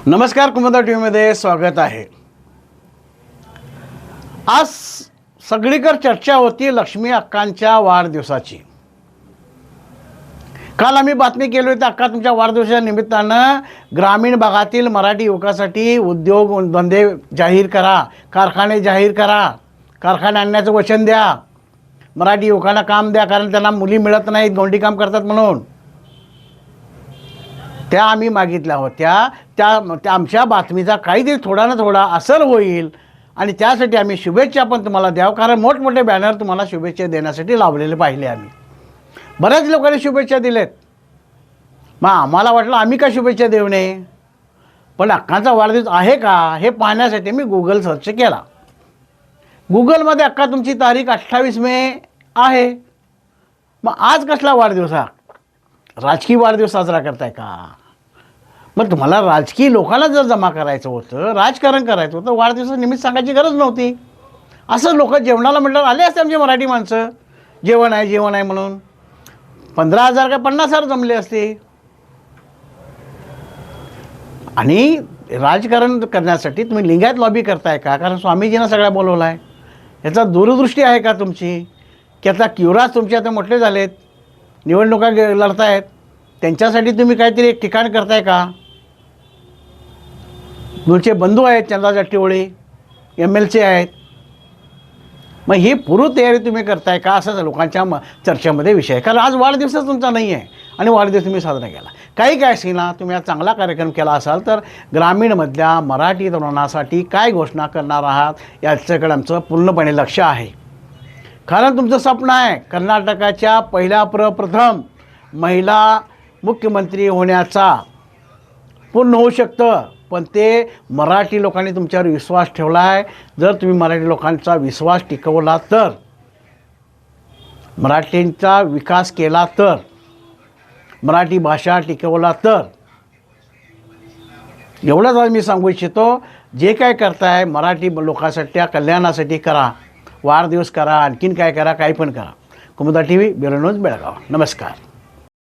नमस्कार, कुमुदा टीव्हीमध्ये स्वागत आहे। आज सगळीकडे चर्चा होती लक्ष्मी अक्कांच्या वाढदिवसाची। काल आम्ही बातमी केली होती, अक्का तुमच्या वाढदिवसाच्या निमित्तानं ग्रामीण भागातील मराठी युवकासाठी उद्योग धंदे जाहीर करा, कारखाने जाहीर करा, कारखाने आणण्याचं वचन द्या, मराठी युवकांना काम द्या, कारण त्यांना मुली मिळत नाहीत, गोंडी काम करतात म्हणून। त्या आम्ही मागितल्या होत्या। त्या आमच्या बातमीचा काहीतरी थोडा ना थोडा असर होईल आणि त्यासाठी आम्ही शुभेच्छा पण तुम्हाला द्यावं, कारण मोठमोठे बॅनर तुम्हाला शुभेच्छा देण्यासाठी लावलेले पाहिले आम्ही। बऱ्याच लोकांनी शुभेच्छा दिलेत, मग आम्हाला वाटलं आम्ही का शुभेच्छा देऊ नये, पण अक्कांचा वाढदिवस आहे का हे पाहण्यासाठी मी गूगल सर्च केला। गूगलमध्ये अक्का तुमची तारीख 28 मे आहे। मग आज कसला वाढदिवस हा? राजकीय वाढदिवस साजरा करताय का? मग तुम्हाला राजकीय लोकांना जर जमा करायचं होतं, राजकारण करायचं होतं, वाढदिवसाचं निमित्त सांगायची गरज नव्हती। असं लोक जेवणाला म्हटलं आले असते आमचे मराठी माणसं, जेवण आहे म्हणून 15,000 का 50,000 जमले असते। आणि राजकारण करण्यासाठी तुम्ही लिंगायत लॉबी करताय का? कारण स्वामीजींना सगळ्या बोलवलं आहे, याचा दूरदृष्टी आहे का तुमची? की आता युवराज तुमचे आता मोठे झालेत, निवडणुका लढतायत, त्यांच्यासाठी तुम्ही काहीतरी एक ठिकाण करताय का? तुमचे बंधू आहेत चंदा जट्टीवळे, MLC आहेत, मग ही पूर्व तयारी तुम्ही करताय का? असंच लोकांच्या चर्चेमध्ये विषय आहे। कारण आज वाढदिवसच तुमचा नाही आहे आणि वाढदिवस तुम्ही साजरा केला। काही काय असेना, तुम्ही आज चांगला कार्यक्रम केला असाल तर ग्रामीणमधल्या मराठी तरुणांसाठी काय घोषणा करणार आहात याच्याकडे आमचं पूर्णपणे लक्ष आहे। कारण तुमचं स्वप्न आहे कर्नाटकाच्या पहिल्या प्रथम महिला मुख्यमंत्री होण्याचा, पूर्ण होऊ शकतं, पण ते मराठी लोकांनी तुमच्यावर विश्वास ठेवला आहे। जर तुम्ही मराठी लोकांचा विश्वास टिकवला तर, मराठींचा विकास केला तर, मराठी भाषा टिकवला तर, एवढंच आज मी सांगू इच्छितो, जे काय करताय मराठी लोकांसाठी कल्याणासाठी करा, वाढदिवस करा, आणखीन काय करा, काही पण करा। Kumuda TV, bureau news, Belgaum. नमस्कार।